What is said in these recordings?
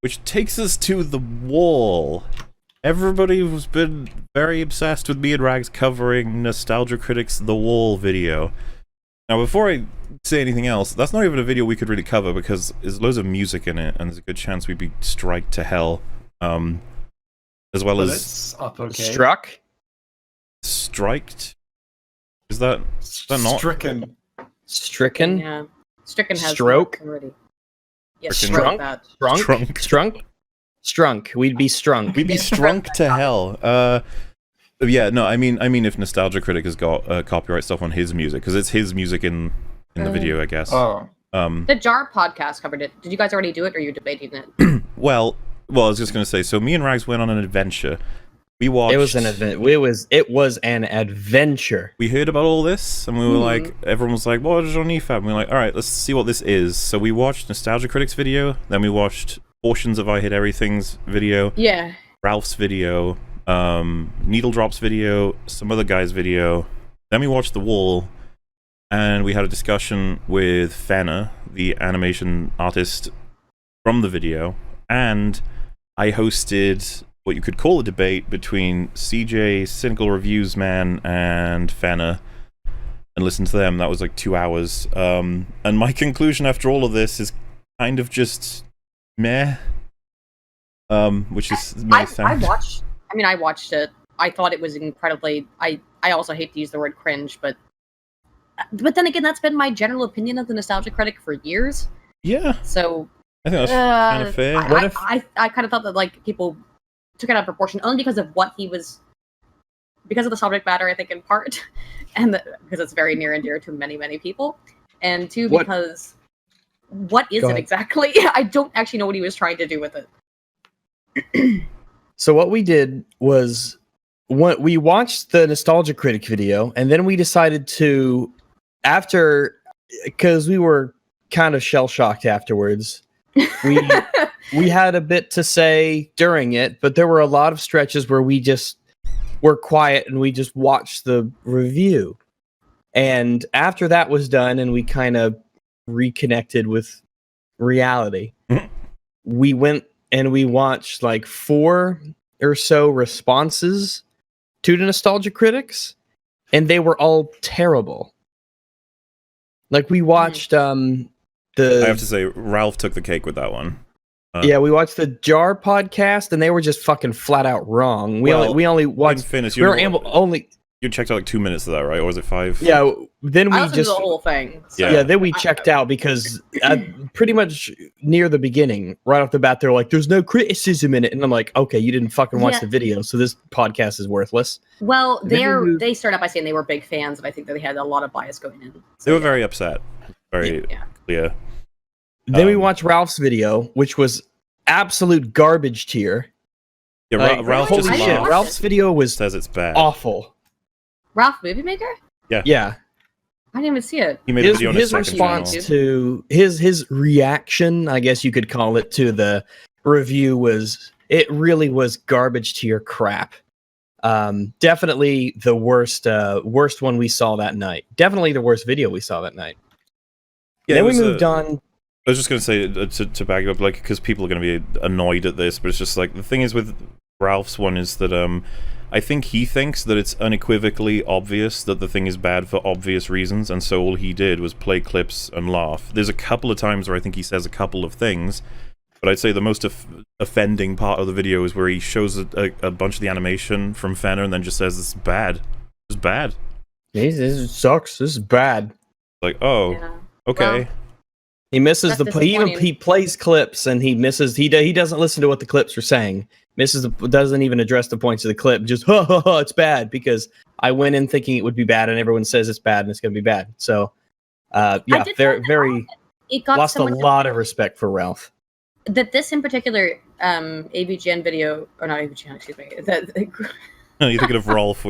which takes us to The Wall. Everybody has been very obsessed with me and Rags covering Nostalgia Critic's The Wall video. Now, before I say anything else, that's not even a video we could really cover because there's loads of music in it, and there's a good chance we'd be striked to hell. As well as struck. Striked? Is that not stricken? Stricken? Yeah. Stricken has stroke already. Yeah, strunk. Strunk. We'd be strunk. We'd be strunk to hell. Yeah, no, I mean, if Nostalgia Critic has got copyright stuff on his music, because it's his music in the video, I guess. Oh. The Jar podcast covered it. Did you guys already do it, or are you debating it? Well, I was just gonna say. So me and Rags went on an adventure. We watched. It was an event. It was an adventure. We heard about all this, and we were like, everyone was like, "What is on EFAP?" And we were like, "All right, let's see what this is." So we watched Nostalgia Critic's video, then we watched portions of I Hit Everything's video, Ralph's video, Needle Drop's video, some other guy's video. Then we watched The Wall, and we had a discussion with Fenna, the animation artist from the video, and I hosted what you could call a debate between CJ, Cynical Reviews Man, and Fenna, and listened to them. That was like 2 hours. And my conclusion after all of this is kind of just meh. Which is my sound. I watched it. I thought it was incredibly. I also hate to use the word cringe, but then again, that's been my general opinion of the Nostalgia Critic for years. Yeah. So I think that's kind of fair. I kind of thought that like people took it out of proportion only because of what he was, because of the subject matter, I think in part, and because it's very near and dear to many people, and two, because what is it exactly? I don't actually know what he was trying to do with it. So what we did was we watched the Nostalgia Critic video, and then we decided to, because we were kind of shell-shocked afterwards, we had a bit to say during it, but there were a lot of stretches where we just were quiet and we just watched the review. And after that was done and we kind of reconnected with reality, we went and we watched like 4 or so responses to the Nostalgia Critics, and they were all terrible. Like we watched I have to say, Ralph took the cake with that one. Yeah, we watched the Jar podcast, and they were just fucking flat out wrong. We only watched. You checked out like 2 minutes of that, right? Or was it 5? Yeah. Then we I listened to the whole thing. So. Yeah. Then we checked out because pretty much near the beginning, right off the bat, they're like, "There's no criticism in it," and I'm like, "Okay, you didn't fucking watch the video, so this podcast is worthless." Well, they started out by saying they were big fans, and I think that they had a lot of bias going in. So, they were very upset. Very clear. Then we watched Ralph's video, which was absolute garbage tier. Yeah, like, Ralph's video says it's bad. Awful. Ralph Movie Maker? Yeah. I didn't even see it. He made a video on his response channel. to his reaction, I guess you could call it, to the review it really was garbage tier crap. Definitely the worst one we saw that night. Definitely the worst video we saw that night. Yeah, then we moved on. I was just going to say, to back it up, like, because people are going to be annoyed at this, but it's just like, the thing is with Ralph's one is that I think he thinks that it's unequivocally obvious that the thing is bad for obvious reasons, and so all he did was play clips and laugh. There's a couple of times where I think he says a couple of things, but I'd say the most offending part of the video is where he shows a bunch of the animation from Fenna and then just says, "This is bad. It's bad. This sucks. This is bad." Like, oh, okay. Well, he misses he plays clips and he misses. He doesn't listen to what the clips are saying. Doesn't even address the points of the clip. Just it's bad because I went in thinking it would be bad, and everyone says it's bad and it's going to be bad. So, they're very lost a lot of respect for Ralph. That this in particular AVGN video, or not AVGN, excuse me. You thinking of Rolf?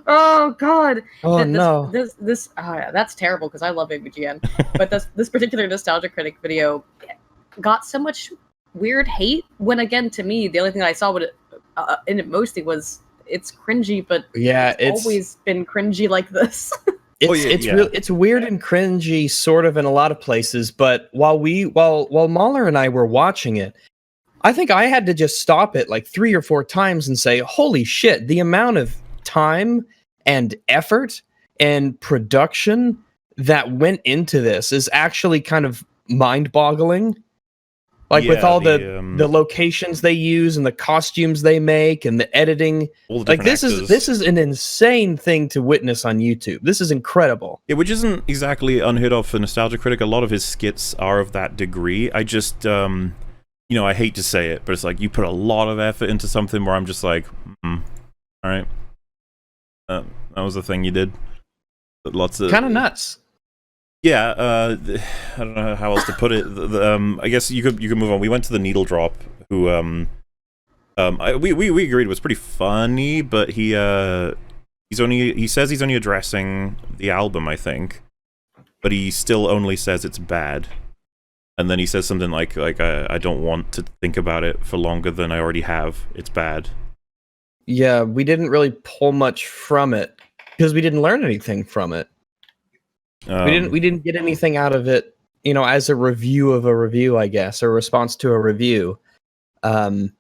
Oh God! Oh no! That's terrible because I love AVGN, but this particular Nostalgia Critic video got so much weird hate. When again, to me, the only thing that I saw in it mostly was it's cringy, but it's always been cringy like this. It's weird and cringy, sort of, in a lot of places. But while Mahler and I were watching it, I think I had to just stop it like 3 or 4 times and say, holy shit, the amount of time and effort and production that went into this is actually kind of mind-boggling. Like with all the locations they use and the costumes they make and the editing, like this is an insane thing to witness on YouTube. This is incredible. Yeah, which isn't exactly unheard of for Nostalgia Critic. A lot of his skits are of that degree. I just, you know, I hate to say it, but it's like you put a lot of effort into something where I'm just like, all right, that was the thing you did. But lots of kind of nuts. Yeah, I don't know how else to put it. I guess you could move on. We went to the Needle Drop, who we agreed was pretty funny, but he says he's only addressing the album, I think, but he still only says it's bad, and then he says something like I don't want to think about it for longer than I already have. It's bad. Yeah, we didn't really pull much from it because we didn't learn anything from it. We didn't get anything out of it, you know, as a review of a review, I guess, or a response to a review. And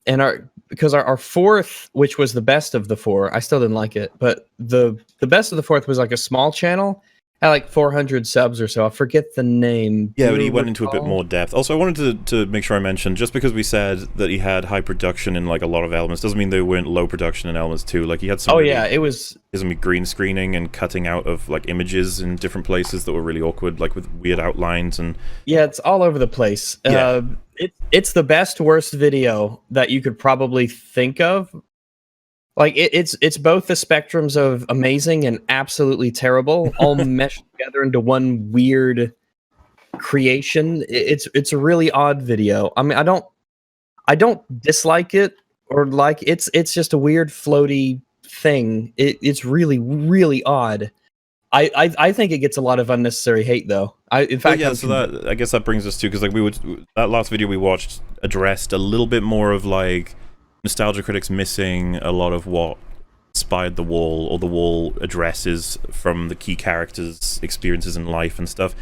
our fourth, which was the best of the 4, I still didn't like it, but the best of the 4th was like a small channel, had like 400 subs or so. I forget the name. Yeah, but he went into a bit more depth. Also, I wanted to make sure I mentioned, just because we said that he had high production in like a lot of elements, doesn't mean they weren't low production in elements too. Like he had some. Oh yeah, it was. Some green screening and cutting out of like images in different places that were really awkward, like with weird outlines and. Yeah, it's all over the place. Yeah. It's the best worst video that you could probably think of. Like it's both the spectrums of amazing and absolutely terrible, all meshed together into one weird creation. It's a really odd video. I mean, I don't dislike it or like it's just a weird floaty thing. It's really really odd. I think it gets a lot of unnecessary hate though. In fact, yeah. So that I guess that brings us to, because like that last video we watched addressed a little bit more of like. Nostalgia Critic's missing a lot of what inspired The Wall, or The Wall addresses from the key characters' experiences in life and stuff.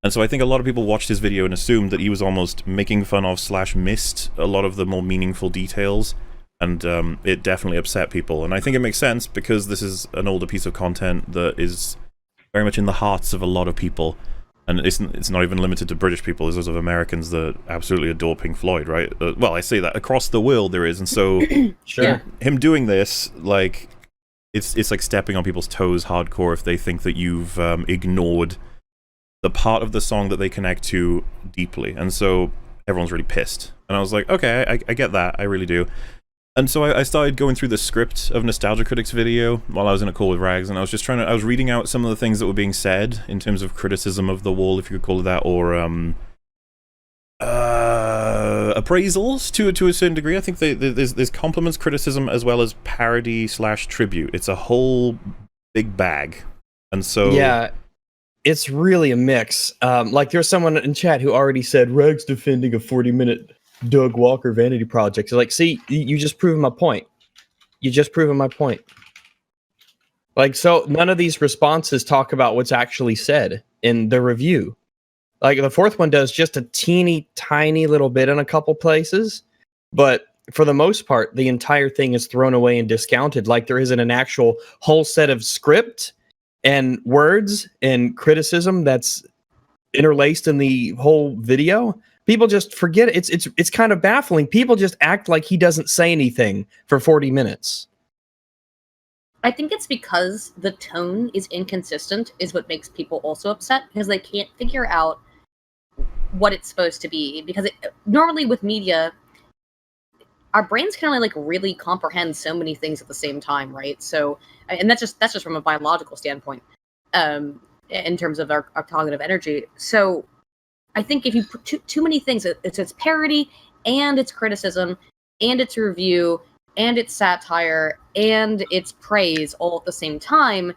And so I think a lot of people watched his video and assumed that he was almost making fun of / missed a lot of the more meaningful details, and it definitely upset people. And I think it makes sense, because this is an older piece of content that is very much in the hearts of a lot of people. And it's not even limited to British people. There's also Americans that absolutely adore Pink Floyd, right? Well, I say that across the world there is, and so sure. Him doing this, like, it's like stepping on people's toes hardcore if they think that you've ignored the part of the song that they connect to deeply, and so everyone's really pissed. And I was like, okay, I get that, I really do. And so I started going through the script of Nostalgia Critic's video while I was in a call with Rags, and I was just I was reading out some of the things that were being said in terms of criticism of The Wall, if you could call it that, or appraisals to a certain degree. I think there's compliments, criticism, as well as parody / tribute. It's a whole big bag. And so... Yeah, it's really a mix. Like there's someone in chat who already said, Rags defending a 40-minute... Doug Walker vanity project. Like, see, you just proven my point. You just proven my point. Like, so none of these responses talk about what's actually said in the review. Like, the 4th one does just a teeny tiny little bit in a couple places, but for the most part, the entire thing is thrown away and discounted. Like, there isn't an actual whole set of script and words and criticism that's interlaced in the whole video. People just forget it. It's kind of baffling. People just act like he doesn't say anything for 40 minutes. I think it's because the tone is inconsistent is what makes people also upset, because they can't figure out what it's supposed to be. Because normally with media, our brains can only like really comprehend so many things at the same time, right? So, and that's just from a biological standpoint, in terms of our cognitive energy. So I think if you put too many things, it's parody, and it's criticism, and it's review, and it's satire, and it's praise all at the same time,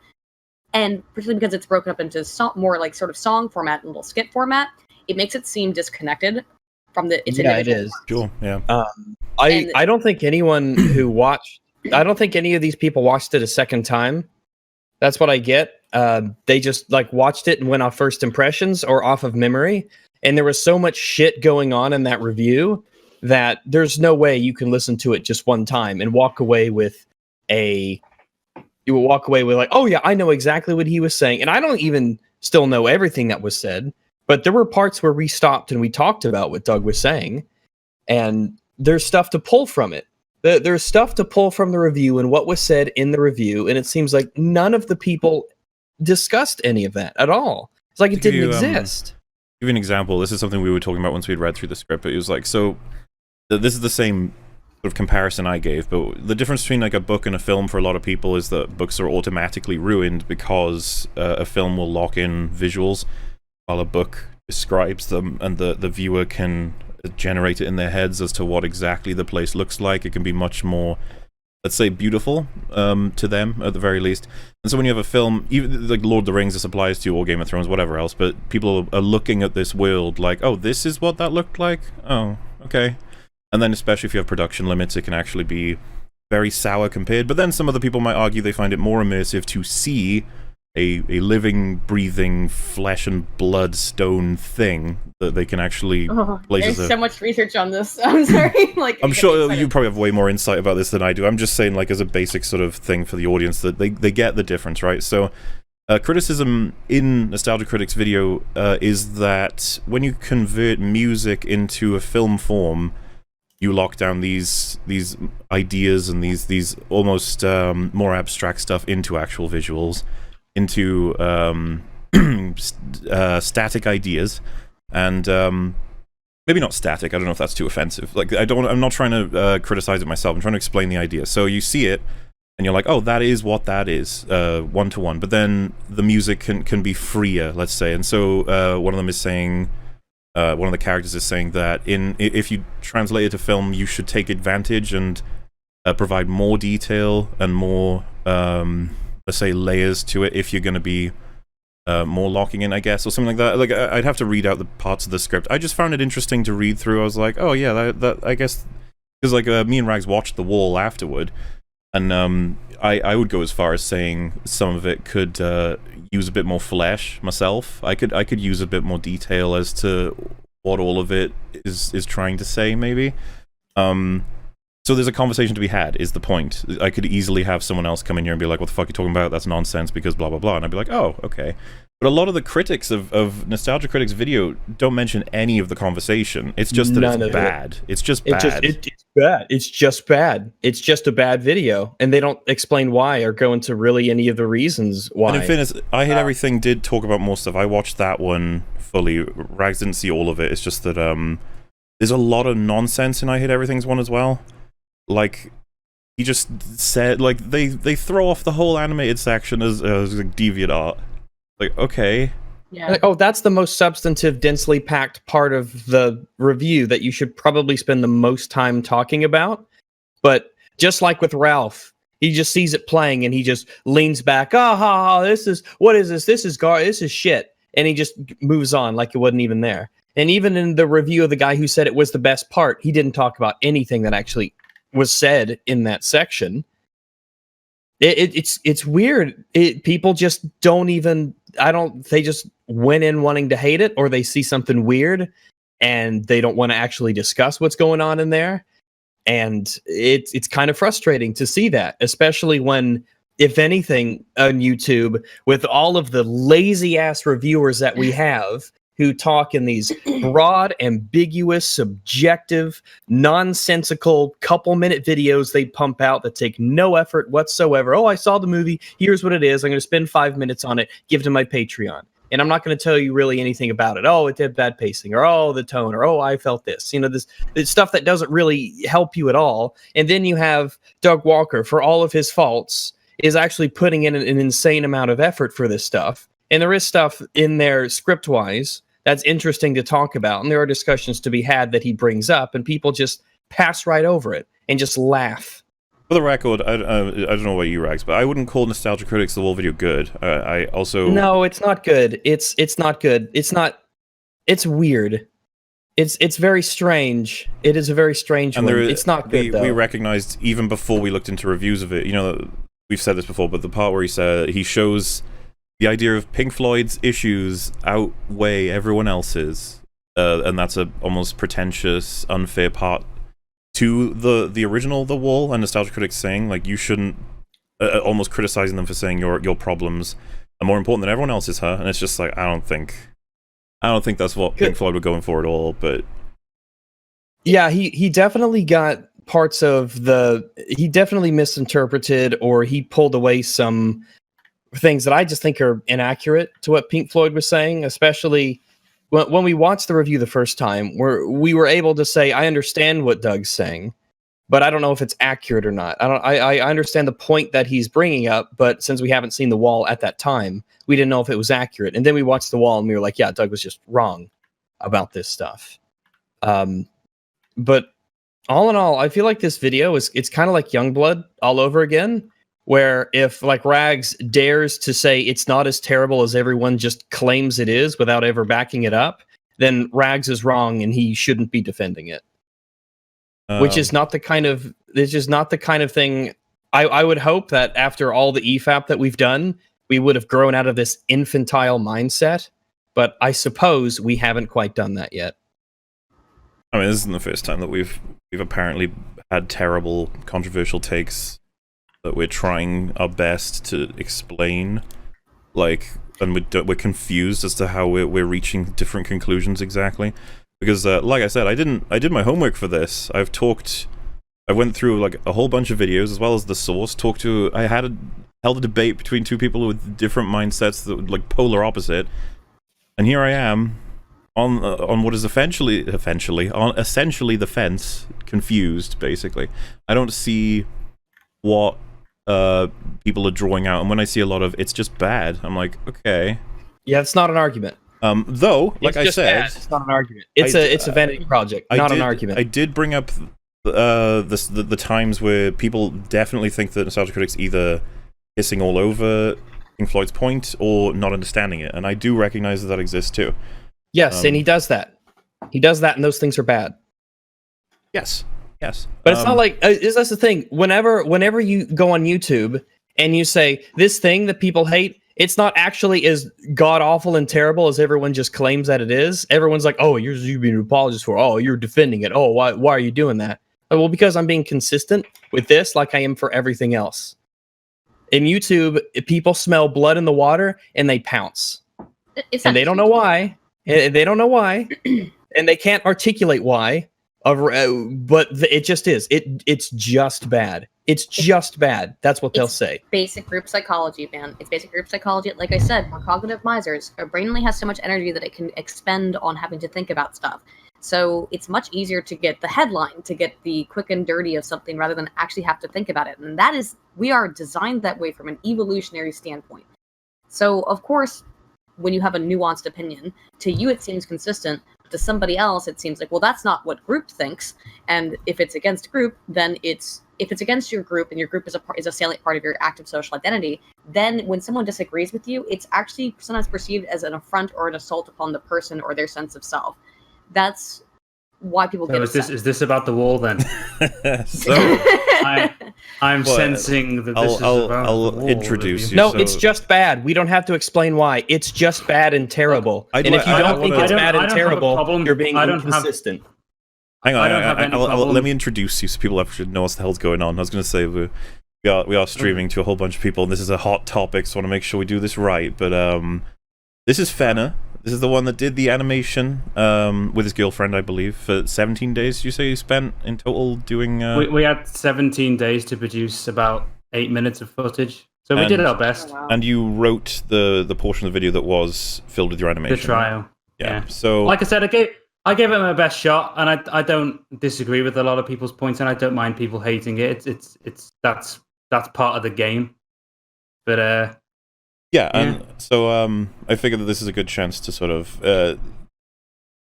and particularly because it's broken up into more like sort of song format and little skit format, it makes it seem disconnected from its individual. It is. Sure, yeah. I don't think anyone who watched... I don't think any of these people watched it a second time. That's what I get. They just like watched it and went off first impressions or off of memory. And there was so much shit going on in that review that there's no way you can listen to it just one time and walk away with like, oh yeah, I know exactly what he was saying. And I don't even still know everything that was said, but there were parts where we stopped and we talked about what Doug was saying, and there's stuff to pull from it. There's stuff to pull from the review and what was said in the review, and it seems like none of the people discussed any of that at all. It's like it didn't exist. Give you an example. This is something we were talking about once we'd read through the script. It was like, so this is the same sort of comparison I gave, but the difference between like a book and a film for a lot of people is that books are automatically ruined because a film will lock in visuals while a book describes them, and the viewer can generate it in their heads as to what exactly the place looks like. It can be much more, let's say, beautiful to them at the very least. And so when you have a film, even like Lord of the Rings, this applies to, or Game of Thrones, whatever else, but people are looking at this world like, oh, this is what that looked like? Oh, okay. And then especially if you have production limits, it can actually be very sour compared. But then some other people might argue they find it more immersive to see a living, breathing, flesh and blood stone thing that they can actually there's so much research on this. I'm sorry. Like, I'm sure you probably have way more insight about this than I do. I'm just saying, like, as a basic sort of thing for the audience, that they get the difference, right? So criticism in Nostalgia Critic's video is that when you convert music into a film form, you lock down these ideas and these almost more abstract stuff into actual visuals, into static ideas, and maybe not static. I don't know if that's too offensive. Like, I'm not trying to criticize it myself. I'm trying to explain the idea. So you see it, and you're like, oh, that is what that is, one-to-one. But then the music can be freer, let's say. And so one of them is saying, one of the characters is saying that if you translate it to film, you should take advantage and provide more detail and more, let's say, layers to it if you're going to be more locking in, I guess, or something like that. Like, I'd have to read out the parts of the script. I just found it interesting to read through. I was like, oh yeah, that I guess, because like me and Rags watched The Wall afterward, and I would go as far as saying some of it could use a bit more flesh myself. I could use a bit more detail as to what all of it is trying to say, maybe. So there's a conversation to be had, is the point. I could easily have someone else come in here and be like, what the fuck are you talking about? That's nonsense because blah, blah, blah. And I'd be like, oh, okay. But a lot of the critics of Nostalgia Critic's video don't mention any of the conversation. It's just that it's bad. It's just bad. It's bad. It's just bad. It's just a bad video. And they don't explain why or go into really any of the reasons why. And in fairness, I Hate Everything did talk about more stuff. I watched that one fully. Rags didn't see all of it. It's just that there's a lot of nonsense in I Hate Everything's one as well. Like, he just said, like, they throw off the whole animated section as like deviant art. Like, okay. Yeah. Like, oh, that's the most substantive, densely packed part of the review that you should probably spend the most time talking about. But just like with Ralph, he just sees it playing and he just leans back. What is this? This is shit. And he just moves on like it wasn't even there. And even in the review of the guy who said it was the best part, he didn't talk about anything that actually was said in that section. It's weird. People just don't even, they just went in wanting to hate it, or they see something weird and they don't want to actually discuss what's going on in there. And it's kind of frustrating to see that, especially when, if anything, on YouTube, with all of the lazy ass reviewers that we have, who talk in these broad, ambiguous, subjective, nonsensical couple-minute videos they pump out that take no effort whatsoever. Oh, I saw the movie. Here's what it is. I'm going to spend 5 minutes on it. Give it to my Patreon. And I'm not going to tell you really anything about it. Oh, it did bad pacing. Or, oh, the tone. Or, oh, I felt this. You know, this stuff that doesn't really help you at all. And then you have Doug Walker, for all of his faults, is actually putting in an insane amount of effort for this stuff. And there is stuff in there script-wise that's interesting to talk about, and there are discussions to be had that he brings up, and people just pass right over it and just laugh. For the record, I don't know about you, Rags, but I wouldn't call Nostalgia Critic's The Wall video good. I also... No, it's not good. It's not good. It's weird. It's very strange. It is a very strange one. It's not good, though. We recognized, even before we looked into reviews of it, you know, we've said this before, but the part where he shows the idea of Pink Floyd's issues outweigh everyone else's. and that's a almost pretentious, unfair part to the original The Wall and Nostalgia Critic saying, like, you shouldn't almost criticizing them for saying your problems are more important than everyone else's, huh? And it's just like, I don't think that's what Pink Floyd were going for at all. But yeah, he definitely got parts of he definitely misinterpreted, or he pulled away some things that I just think are inaccurate to what Pink Floyd was saying, especially when we watched the review the first time, we were able to say, I understand what Doug's saying, but I don't know if it's accurate or not. I understand the point that he's bringing up, but since we haven't seen The Wall at that time, we didn't know if it was accurate. And then we watched The Wall and we were like, yeah, Doug was just wrong about this stuff. But all in all, I feel like this video it's kind of like Youngblood all over again, where if like Rags dares to say it's not as terrible as everyone just claims it is without ever backing it up, then Rags is wrong and he shouldn't be defending it. Which is not the kind of thing I would hope that after all the EFAP that we've done, we would have grown out of this infantile mindset. But I suppose we haven't quite done that yet. I mean, this isn't the first time that we've apparently had terrible, controversial takes that we're trying our best to explain, like, and we're confused as to how we're reaching different conclusions exactly. Because, like I said, I did my homework for this. I went through like a whole bunch of videos as well as the source. Held a debate between two people with different mindsets that were like polar opposite, and here I am on what is essentially the fence, confused basically. I don't see what people are drawing out, and when I see a lot of it's just bad, I'm like, okay. Yeah, it's not an argument. Though, like I said, bad. It's not an argument. It's a vanity project, not an argument. I did bring up the times where people definitely think that Nostalgia Critic's either pissing all over Pink Floyd's point or not understanding it, and I do recognize that exists too. Yes, and he does that. He does that, and those things are bad. Yes. But it's not like that's the thing. Whenever you go on YouTube and you say this thing that people hate, it's not actually as god awful and terrible as everyone just claims that it is. Everyone's like, "Oh, you're being an apologist for. Oh, you're defending it. Oh, why are you doing that?" Well, because I'm being consistent with this, like I am for everything else. In YouTube, people smell blood in the water and they pounce, and they don't know why. They don't know why, and they can't articulate why. But it just is. It's just bad. It's just bad. That's what they'll say. Basic group psychology, man. It's basic group psychology. Like I said, we're cognitive misers. Our brain only has so much energy that it can expend on having to think about stuff. So it's much easier to get the headline, to get the quick and dirty of something rather than actually have to think about it. And we are designed that way from an evolutionary standpoint. So, of course, when you have a nuanced opinion, to you it seems consistent, but to somebody else it seems like, well, that's not what group thinks. And if it's against group, then if it's against your group and your group is a salient part of your active social identity, then when someone disagrees with you, it's actually sometimes perceived as an affront or an assault upon the person or their sense of self. That's why people get upset. Is this about The Wall then? So I'm sensing that this is about The Wall. Introduce you. No, it's just bad. We don't have to explain why. It's just bad and terrible. And if you don't think it's bad and terrible, you're being inconsistent. Hang on, let me introduce you so people actually know what the hell's going on. I was going to say we are streaming to a whole bunch of people, and this is a hot topic, so I want to make sure we do this right. But this is Fennah. This is the one that did the animation with his girlfriend, I believe, for 17 days. You say you spent in total doing... We had 17 days to produce about 8 minutes of footage. So we did our best. Oh, wow. And you wrote the portion of the video that was filled with your animation. The trial. Yeah. So, like I said, I gave it my best shot, and I don't disagree with a lot of people's points, and I don't mind people hating it. That's part of the game. But yeah, and so I figured that this is a good chance to sort of...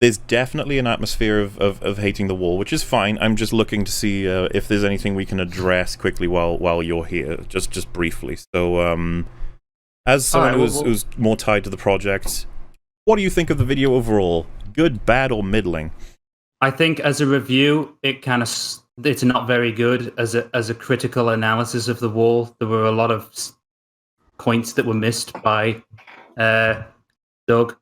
there's definitely an atmosphere of hating the wall, which is fine. I'm just looking to see if there's anything we can address quickly while you're here, just briefly. So, as someone who's more tied to the project, what do you think of the video overall? Good, bad, or middling? I think as a review, it's not very good. As a critical analysis of the wall, there were a lot of points that were missed by Doug.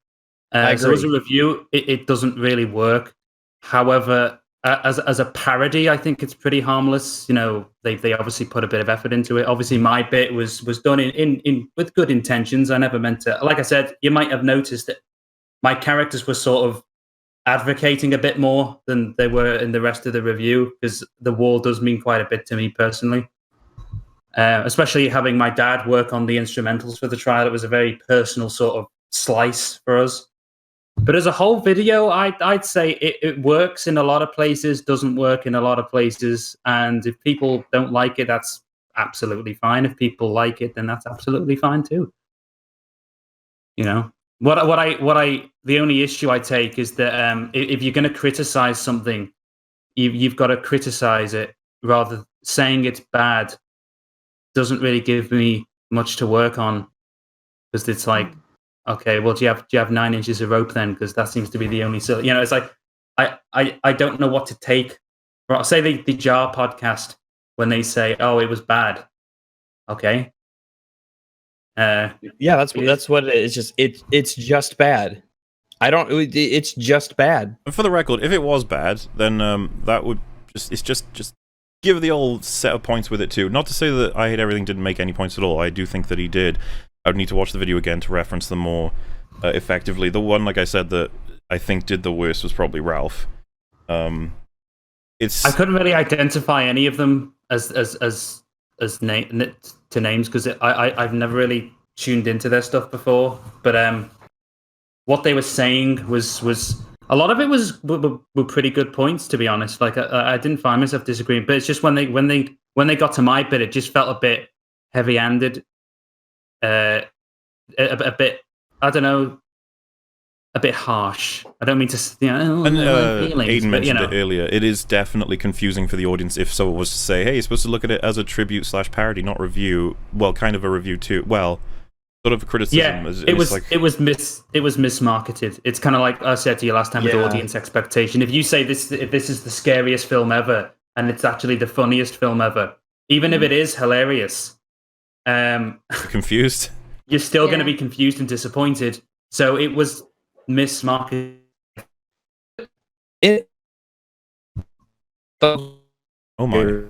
So as a review, it doesn't really work. However, as a parody, I think it's pretty harmless. You know, they obviously put a bit of effort into it. Obviously, my bit was done in with good intentions. I never meant to. Like I said, you might have noticed that my characters were sort of advocating a bit more than they were in the rest of the review, because the wall does mean quite a bit to me personally. Especially having my dad work on the instrumentals for the trial, it was a very personal sort of slice for us. But as a whole video, I'd say it works in a lot of places, doesn't work in a lot of places. And if people don't like it, that's absolutely fine. If people like it, then that's absolutely fine too. You know, the only issue I take is that if you're going to criticize something, you've got to criticize it. Rather, saying it's bad doesn't really give me much to work on, because it's like, okay, well, do you have 9 inches of rope then? Because that seems to be the only, you know, it's like I don't know what to take. Or say the Jar podcast, when they say, oh, it was bad. Okay. Yeah, that's what it is. It's just bad. It's just bad. And for the record, if it was bad, then that would just give the old set of points with it too. Not to say that I Hate Everything didn't make any points at all. I do think that he did. I would need to watch the video again to reference them more effectively. The one, like I said, that I think did the worst was probably Ralph. I couldn't really identify any of them as names, because I've never really tuned into their stuff before. But what they were saying was a lot of it were pretty good points, to be honest. Like I didn't find myself disagreeing, but it's just when they got to my bit, it just felt a bit heavy-handed. A bit, I don't know, a bit harsh. I don't mean to, you know, and Aydin mentioned it earlier. It is definitely confusing for the audience if someone was to say, hey, you're supposed to look at it as a tribute / parody, not review. Well, kind of a review too. Well, sort of a criticism. Yeah, it was mismarketed. It's kind of like I said to you last time with audience expectation. If you say if this is the scariest film ever, and it's actually the funniest film ever, even if it is hilarious, confused, you're still going to be confused and disappointed. So it was mismarketed. Oh my.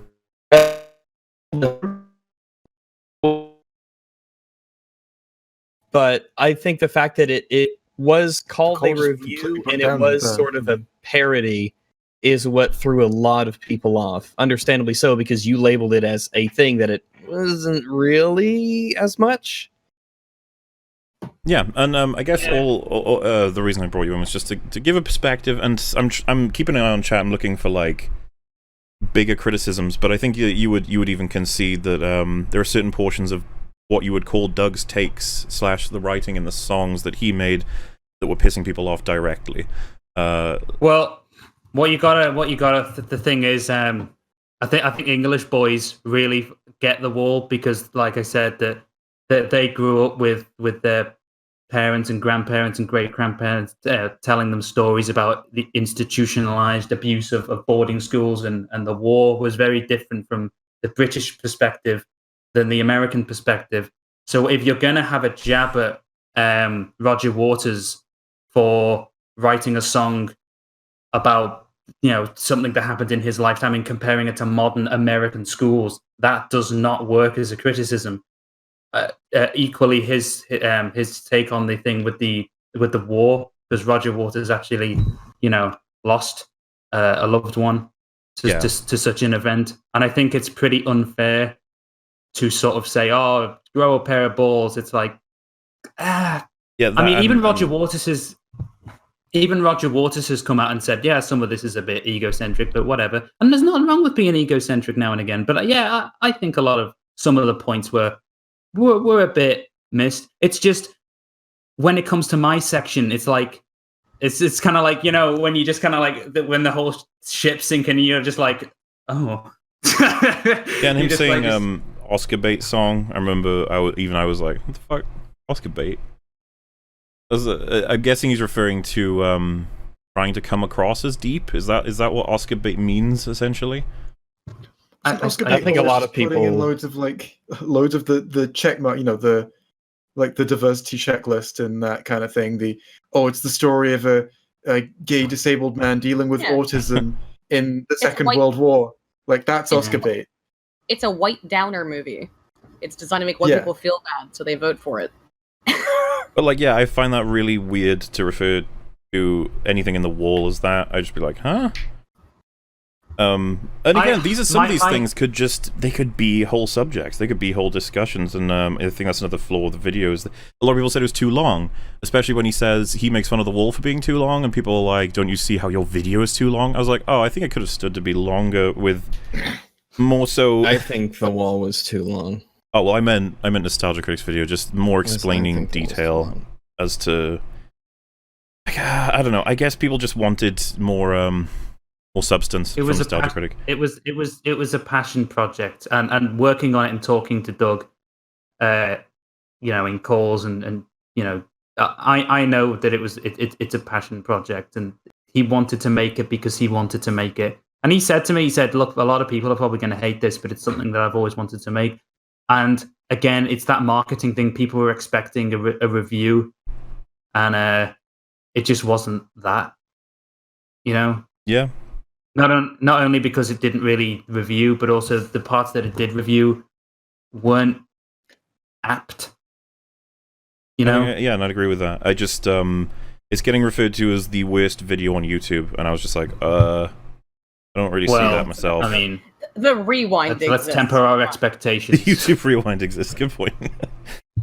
But I think the fact that it was called a review and it was sort of a parody is what threw a lot of people off. Understandably so, because you labeled it as a thing that it wasn't really as much. Yeah, and I guess all the reason I brought you in was just to give a perspective, and I'm keeping an eye on chat and looking for like bigger criticisms, but I think you would even concede that there are certain portions of what you would call Doug's takes / the writing and the songs that he made that were pissing people off directly. Well, what you gotta. The thing is, I think English boys really get The Wall, because, like I said, that they grew up with their parents and grandparents and great grandparents telling them stories about the institutionalized abuse of boarding schools, and the war was very different from the British perspective than the American perspective. So if you're going to have a jab at Roger Waters for writing a song about, you know, something that happened in his lifetime and comparing it to modern American schools, that does not work as a criticism. Equally, his take on the thing with the war, because Roger Waters actually, you know, lost a loved one to such an event, and I think it's pretty unfair to sort of say, "Oh, grow a pair of balls." It's like, I mean, even Roger Waters has come out and said, "Yeah, some of this is a bit egocentric, but whatever." And there's nothing wrong with being egocentric now and again. But I think some of the points were a bit missed. It's just when it comes to my section, it's like it's kind of like, you know, when you just kind of like when the whole ship's sinking, and you're just like, oh. And him saying Oscar bait song, I remember I was like, what the fuck, Oscar bait? I'm guessing he's referring to trying to come across as deep. Is that what Oscar bait means essentially? I think a lot of people putting in loads of the check mark, you know, the like the diversity checklist and that kind of thing. It's the story of a gay disabled man dealing with autism in the Second World War. Like, that's Oscar bait. It's a white downer movie. It's designed to make white people feel bad, so they vote for it. But like, I find that really weird to refer to anything in The Wall as that. I'd just be like, huh? And again, some of these things could be whole subjects. They could be whole discussions, and I think that's another flaw of the video. Is that a lot of people said it was too long, especially when he says he makes fun of The Wall for being too long, and people are like, don't you see how your video is too long? I was like, oh, I think it could have stood to be longer with more so... I think The Wall was too long. Oh, well, I meant Nostalgia Critic's video, just more explaining detail as to... I don't know, I guess people just wanted more substance from Nostalgia Critic. It was a passion project, and working on it and talking to Doug, in calls and I know that it's a passion project, and he wanted to make it because he wanted to make it. And he said to me, look, a lot of people are probably going to hate this, but it's something that I've always wanted to make. And again, it's that marketing thing. People were expecting a review, and it just wasn't that, Yeah. Not only because it didn't really review, but also the parts that it did review weren't apt. Yeah, and I'd agree with that. I just it's getting referred to as the worst video on YouTube, and I was just like, I don't really see that myself. I mean, the rewind exists. Let's temper our expectations. The YouTube rewind exists. Good point.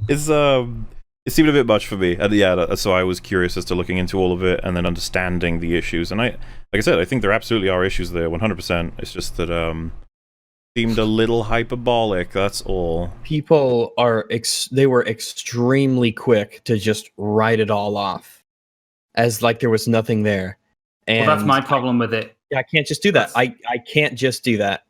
It seemed a bit much for me, and so I was curious as to looking into all of it and then understanding the issues. And like I said, I think there absolutely are issues there, 100%. It's just that seemed a little hyperbolic. That's all. People they were extremely quick to just write it all off as like there was nothing there. And well, that's my problem with it. I can't just do that. I can't just do that.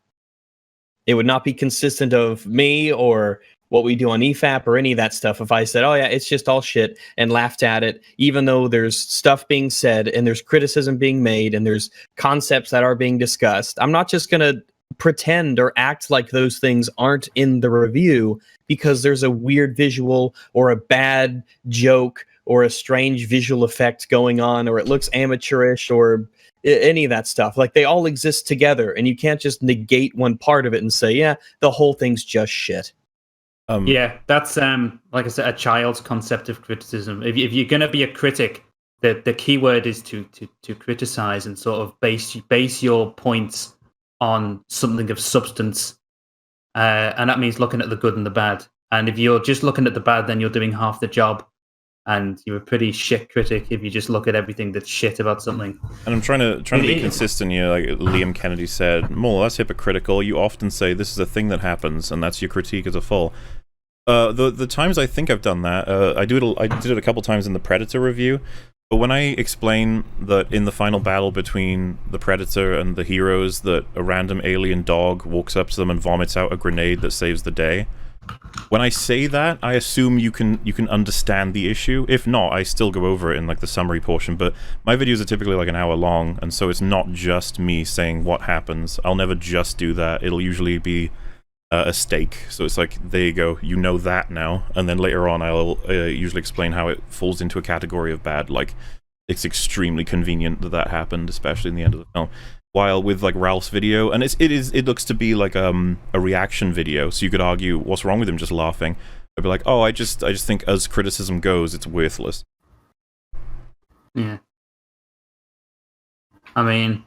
It would not be consistent of me or what we do on EFAP or any of that stuff if I said, oh yeah, it's just all shit, and laughed at it, even though there's stuff being said and there's criticism being made and there's concepts that are being discussed. I'm not just going to pretend or act like those things aren't in the review because there's a weird visual or a bad joke or a strange visual effect going on, or it looks amateurish, or any of that stuff. Like, they all exist together, and you can't just negate one part of it and say, yeah, the whole thing's just shit. Yeah, that's like I said, a child's concept of criticism. If you're going to be a critic, the key word is to criticize and sort of base your points on something of substance, and that means looking at the good and the bad. And if you're just looking at the bad, then you're doing half the job, and you're a pretty shit critic if you just look at everything that's shit about something. And I'm trying to be consistent here. Like Liam Kennedy said, "More, that's hypocritical. You often say this is a thing that happens, and that's your critique as a whole." The times I think I've done that, I did it a couple times in the Predator review. But when I explain that in the final battle between the Predator and the heroes, that a random alien dog walks up to them and vomits out a grenade that saves the day, when I say that, I assume you can understand the issue. If not, I still go over it in like the summary portion. But my videos are typically like an hour long, and so it's not just me saying what happens. I'll never just do that. It'll usually be a stake. So it's like, there you go, you know that now. And then later on, I'll usually explain how it falls into a category of bad. Like, it's extremely convenient that happened, especially in the end of the film. While with like Ralph's video, and it looks to be like a reaction video, so you could argue, what's wrong with him just laughing? I'd be like, oh, I just think as criticism goes, it's worthless. Yeah. I mean,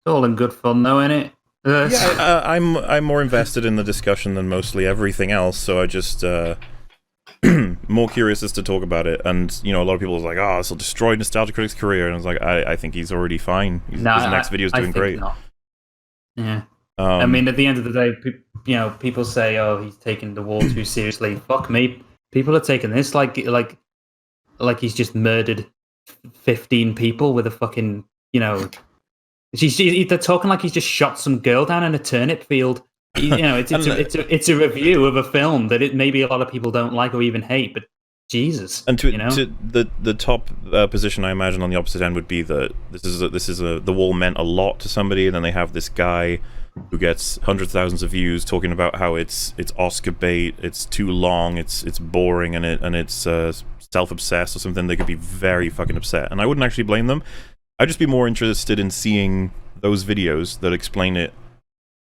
it's all in good fun though, isn't it? Yeah, I'm more invested in the discussion than mostly everything else, so I just more curious as to talk about it. And you know, a lot of people are like, "Oh, this will destroy Nostalgia Critic's career," and I was like, "I think he's already fine. His next video is doing great." Not. Yeah, I mean, at the end of the day, people say, "Oh, he's taking The Wall too seriously." Fuck me, people are taking this like he's just murdered 15 people with a fucking they're talking like he's just shot some girl down in a turnip field. It's a review of a film that maybe a lot of people don't like or even hate, but Jesus. And to the top position, I imagine on the opposite end would be that this is The Wall meant a lot to somebody, and then they have this guy who gets hundreds of thousands of views talking about how it's Oscar bait, it's too long, it's boring, and it's self-obsessed or something, they could be very fucking upset. And I wouldn't actually blame them. I'd just be more interested in seeing those videos that explain it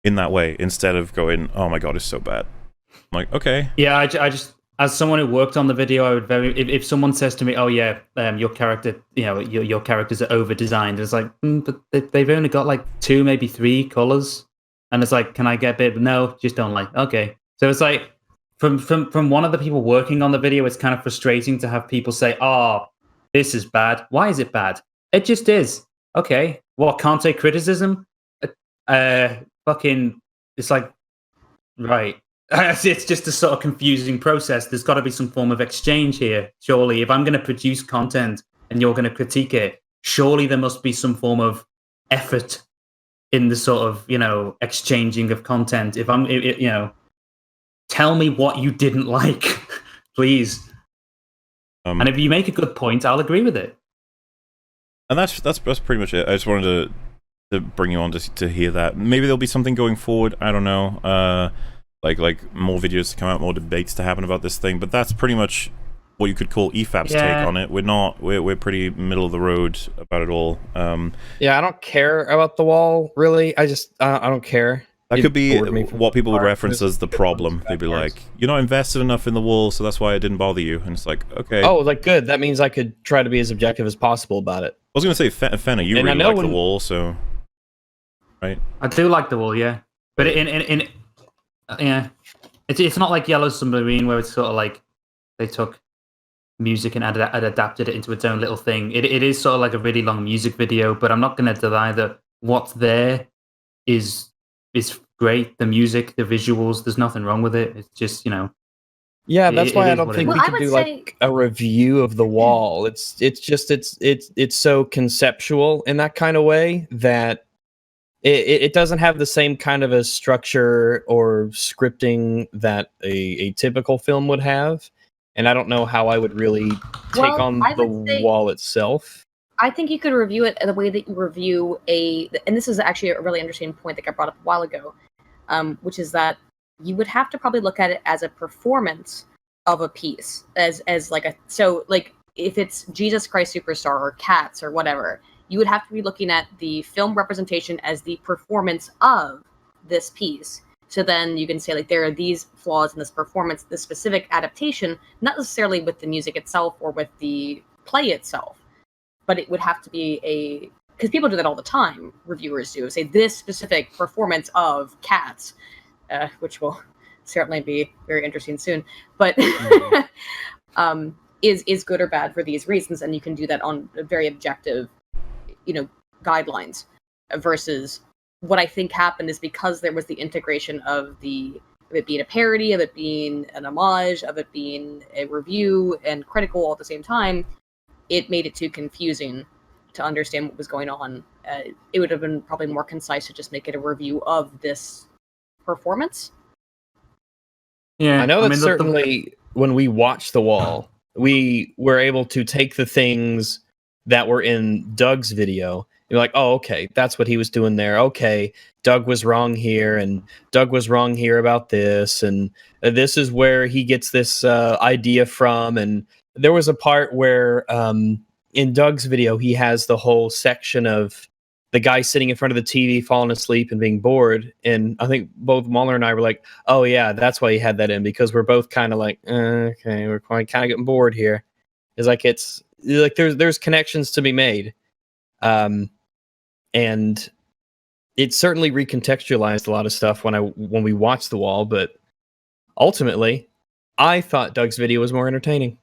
in that way, instead of going, oh my god, it's so bad. I'm like, okay. Yeah, I just, as someone who worked on the video, I would if someone says to me, oh yeah, your character, your characters are over-designed, it's like, but they've only got like 2, maybe 3 colors. And it's like, can I get a bit? No, just don't like. Okay. So it's like, from one of the people working on the video, it's kind of frustrating to have people say, oh, this is bad. Why is it bad? It just is. Okay. What, can't take criticism? Fucking, it's like, right. It's just a sort of confusing process. There's got to be some form of exchange here, surely. If I'm going to produce content and you're going to critique it, surely there must be some form of effort in the sort of, exchanging of content. If I'm, tell me what you didn't like, please. And if you make a good point, I'll agree with it. And that's pretty much it. I just wanted to bring you on to hear that. Maybe there'll be something going forward. I don't know. Like more videos to come out, more debates to happen about this thing. But that's pretty much what you could call EFAP's take on it. We're pretty middle of the road about it all. Yeah, I don't care about The Wall, really. I don't care. That could be what people would reference as the problem. They'd be like, you're not invested enough in The Wall, so that's why it didn't bother you. And it's like, okay. Oh, like, good. That means I could try to be as objective as possible about it. I was going to say, Fenna, you really like The Wall, so... Right? I do like The Wall, yeah. But yeah, it's not like Yellow Submarine, where it's sort of like they took music and adapted it into its own little thing. It is sort of like a really long music video, but I'm not going to deny that what's there is great. The music, the visuals, there's nothing wrong with it. It's just, Yeah, that's why I don't think we could do like a review of The Wall. It's so conceptual in that kind of way that it doesn't have the same kind of a structure or scripting that a typical film would have. And I don't know how I would really take on The Wall itself. I think you could review it the way that you review and this is actually a really interesting point that I brought up a while ago, which is that you would have to probably look at it as a performance of a piece, as like if it's Jesus Christ Superstar or Cats or whatever, you would have to be looking at the film representation as the performance of this piece. So then you can say, like, there are these flaws in this performance, this specific adaptation, not necessarily with the music itself or with the play itself, but it would have to be because people do that all the time, reviewers do, say this specific performance of Cats, which will certainly be very interesting soon, but is good or bad for these reasons, and you can do that on a very objective guidelines, versus what I think happened is because there was the integration of it being a parody, of it being an homage, of it being a review and critical all at the same time, it made it too confusing to understand what was going on. It would have been probably more concise to just make it a review of this performance. Yeah, I know that certainly when we watched The Wall, we were able to take the things that were in Doug's video. You're like, oh, okay, that's what he was doing there. Okay, Doug was wrong here, and Doug was wrong here about this, and this is where he gets this idea from. And there was a part where in Doug's video, he has the whole section of the guy sitting in front of the TV, falling asleep and being bored. And I think both Mahler and I were like, oh, yeah, that's why he had that in, because we're both kind of like, okay, we're kind of getting bored here. It's like there's connections to be made. And it certainly recontextualized a lot of stuff when we watched The Wall, but ultimately, I thought Doug's video was more entertaining.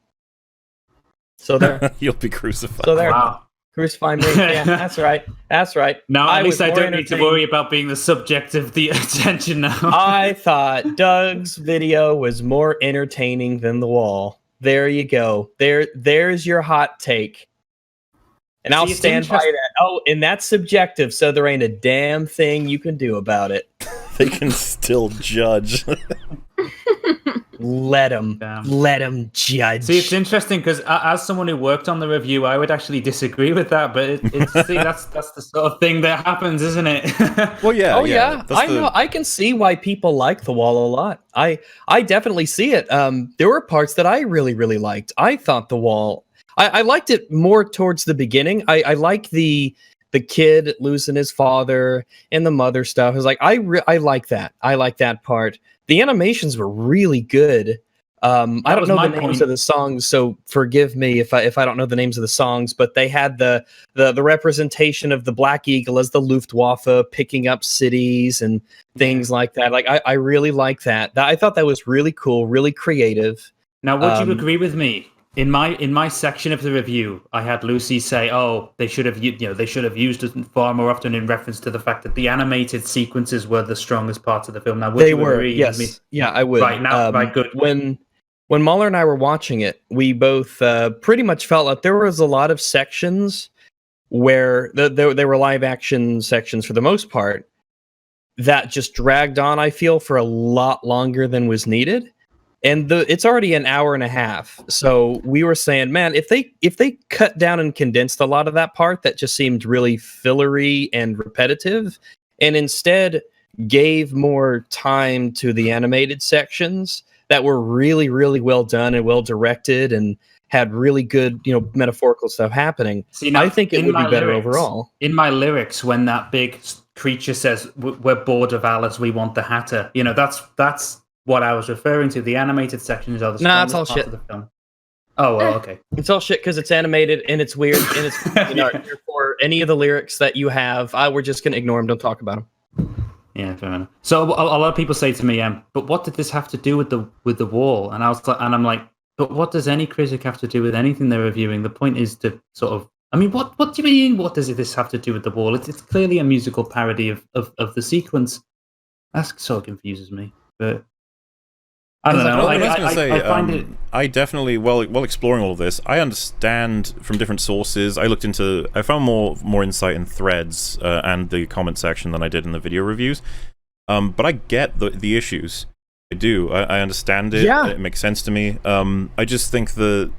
So there. You'll be crucified. So there. Wow. Crucify me. Yeah, that's right. That's right. Now, at least I don't need to worry about being the subject of the attention now. I thought Doug's video was more entertaining than The Wall. There you go. There's your hot take. And I'll stand by that. Oh, and that's subjective, so there ain't a damn thing you can do about it. They can still judge. Let him judge. See, it's interesting because as someone who worked on the review, I would actually disagree with that. But that's the sort of thing that happens, isn't it? Well, yeah. Oh yeah. I know. I can see why people like The Wall a lot. I definitely see it. There were parts that I really, really liked. I thought The Wall. I liked it more towards the beginning. I like the kid losing his father and the mother stuff. I was like, I like that. I like that part. The animations were really good. I don't know the names of the songs, so forgive me if I don't know the names of the songs. But they had the representation of the Black Eagle as the Luftwaffe picking up cities and things like that. Like I really like that. I thought that was really cool, really creative. Now, would you agree with me? In my section of the review, I had Lucy say, "Oh, they should have used it far more often in reference to the fact that the animated sequences were the strongest parts of the film." Now, would you agree? Yes, yeah, I would. Right now, right, good. When Mahler and I were watching it, we both pretty much felt like there was a lot of sections where there were live action sections for the most part that just dragged on. I feel for a lot longer than was needed. And it's already an hour and a half. So we were saying, man, if they cut down and condensed a lot of that part that just seemed really fillery and repetitive, and instead gave more time to the animated sections that were really, really well done and well directed and had really good, metaphorical stuff happening. See, now, I think it would be better overall. In my lyrics, when that big creature says, "We're bored of Alice, we want the Hatter," that's what I was referring to. The animated sections are the strongest all part shit. of the film. Oh, well, okay. It's all shit because it's animated and it's weird and it's therefore any of the lyrics that you have, we're just gonna ignore them. Don't talk about them. Yeah, fair enough. So a lot of people say to me, "But what did this have to do with the wall?" And I'm like, "But what does any critic have to do with anything they're reviewing? The point is to sort of, I mean, what do you mean? What does this have to do with the wall? It's clearly a musical parody of the sequence." That sort of confuses me, but. I don't know. I find it. I definitely, while exploring all of this, I understand from different sources. I found more insight in threads and the comment section than I did in the video reviews. But I get the issues. I do. I understand it. Yeah. It makes sense to me. I just think the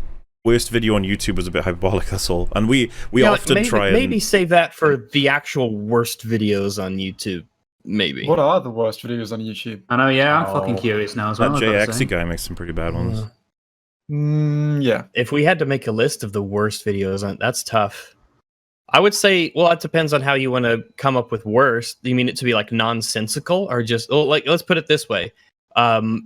worst video on YouTube was a bit hyperbolic. That's all. And we often try and maybe save that for the actual worst videos on YouTube. Maybe. What are the worst videos on YouTube? I know, yeah, I'm fucking curious now as well. That Exci guy makes some pretty bad ones. Yeah. If we had to make a list of the worst videos, that's tough. I would say, well, it depends on how you want to come up with worst. You mean it to be like nonsensical or just, let's put it this way.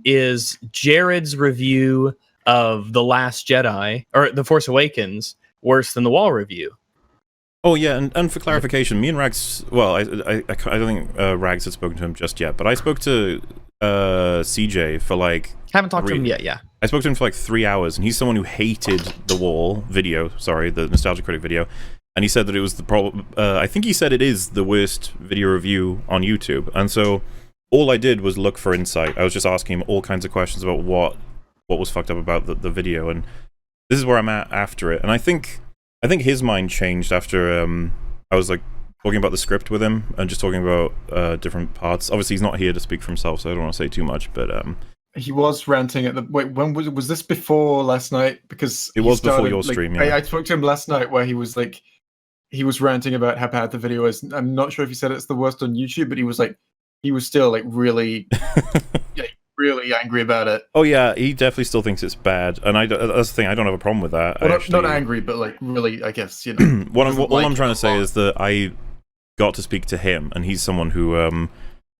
Is Jared's review of The Last Jedi or The Force Awakens worse than the Wall review? Oh yeah, and for clarification, me and Rags. Well, I don't think Rags had spoken to him just yet, but I spoke to CJ for like. Haven't talked to him yet. Yeah. I spoke to him for like 3 hours, and he's someone who hated the Wall video. Sorry, the Nostalgia Critic video, and he said that it was the problem. I think he said it is the worst video review on YouTube, and so all I did was look for insight. I was just asking him all kinds of questions about what was fucked up about the video, and this is where I'm at after it, and I think his mind changed after I was like talking about the script with him and just talking about different parts. Obviously, he's not here to speak for himself, so I don't want to say too much. But he was ranting at the when was this before last night? Because it was before your stream. Yeah, I spoke to him last night where he was ranting about how bad the video is. I'm not sure if he said it's the worst on YouTube, but he was still like really. Really angry about it. Oh yeah, he definitely still thinks it's bad, and that's the thing. I don't have a problem with that. Well, not angry, but like really, I guess what I'm trying to say is that I got to speak to him, and he's someone who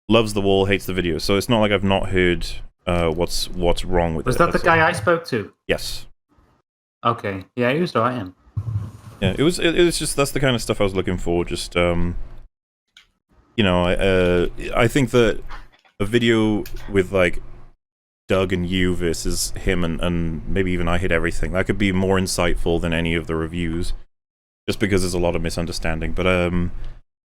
loves the Wall, hates the video. So it's not like I've not heard what's wrong with it. Was that the guy I spoke to? Yes. Okay. Yeah, he was alright. Yeah, it was just that's the kind of stuff I was looking for. Just I think that a video with like Doug and you versus him and maybe even I Hate Everything, that could be more insightful than any of the reviews, just because there's a lot of misunderstanding. But and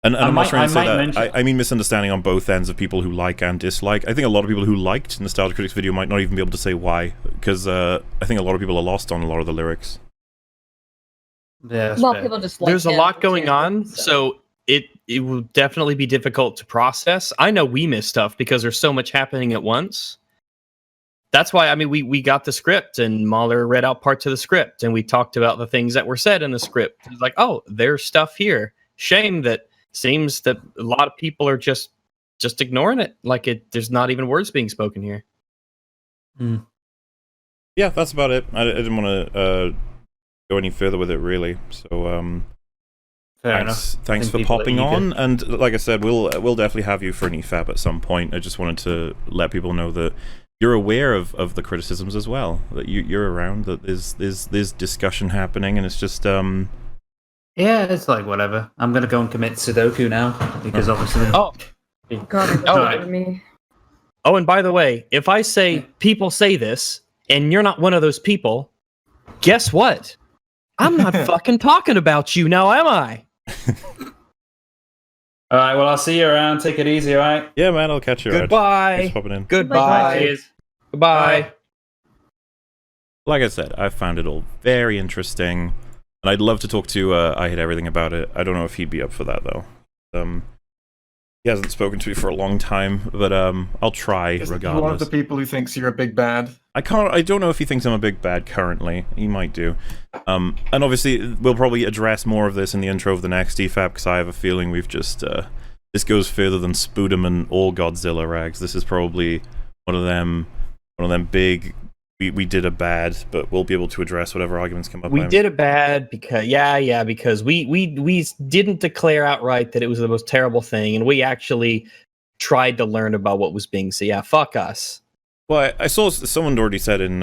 I'm not trying to say that. I mean misunderstanding on both ends of people who like and dislike. I think a lot of people who liked Nostalgia Critic's video might not even be able to say why, because I think a lot of people are lost on a lot of the lyrics. Yeah, people just like there's a lot going on, so it will definitely be difficult to process. I know we miss stuff because there's so much happening at once. that's why, I mean, we got the script, and Mahler read out parts of the script, and we talked about the things that were said in the script. It's like, oh, there's stuff here. Shame that seems that a lot of people are just ignoring it. Like there's not even words being spoken here. Yeah, that's about it. I didn't want to go any further with it, really. So, thanks for popping on. And like I said, we'll definitely have you for an EFAP at some point. I just wanted to let people know that you're aware of the criticisms as well. That you're around. That there's discussion happening, and it's just Yeah, it's like whatever. I'm gonna go and commit Sudoku now because obviously. Oh, God, me. Oh, and by the way, if I say people say this, and you're not one of those people, guess what? I'm not fucking talking about you now, am I? All right, well, I'll see you around. Take it easy, all right? Yeah, man, I'll catch you around. Goodbye. Thanks for popping in. Goodbye. Cheers. Goodbye. Bye. Like I said, I found it all very interesting, and I'd love to talk to I Hate Everything about it. I don't know if he'd be up for that, though. He hasn't spoken to me for a long time, but I'll try regardless. One of the people who thinks you're a big bad. I don't know if he thinks I'm a big bad currently. He might do. And obviously, we'll probably address more of this in the intro of the next EFAP, because I have a feeling we've just... this goes further than Spudem and all Godzilla rags. This is probably one of them big... We did a bad, but we'll be able to address whatever arguments come up. We did a bad because we didn't declare outright that it was the most terrible thing, and we actually tried to learn about what was being said. Yeah, fuck us. Well, I saw someone already said in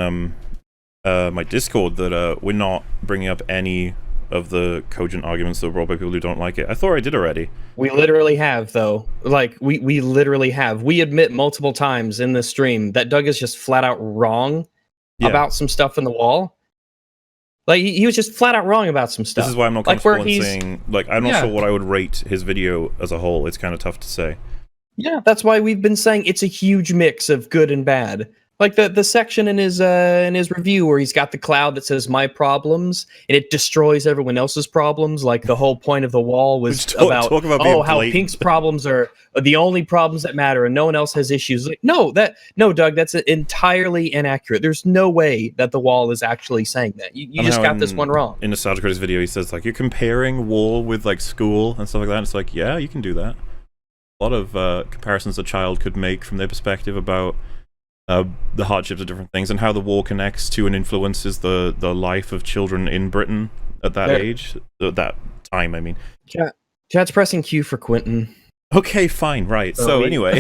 my Discord that we're not bringing up any of the cogent arguments that were brought by people who don't like it. I thought I did already. We literally have, though. Like, we literally have. We admit multiple times in this stream that Doug is just flat out wrong about some stuff in the wall. Like, he was just flat out wrong about some stuff. This is why I'm not comfortable in saying... Like, I'm not sure what I would rate his video as a whole. It's kind of tough to say. Yeah, that's why we've been saying it's a huge mix of good and bad. Like the section in his review where he's got the cloud that says "my problems" and it destroys everyone else's problems. Like the whole point of the wall was about how Pink's problems are the only problems that matter and no one else has issues. Like no, Doug, that's entirely inaccurate. There's no way that the wall is actually saying that. You just got this one wrong. In Nostalgia Critic's video, he says like you're comparing wall with like school and stuff like that. And it's like yeah, you can do that. A lot of comparisons a child could make from their perspective about the hardships of different things and how the war connects to and influences the life of children in Britain at that age, that time, I mean. Chat's pressing Q for Quentin. Okay, fine, right. So anyway.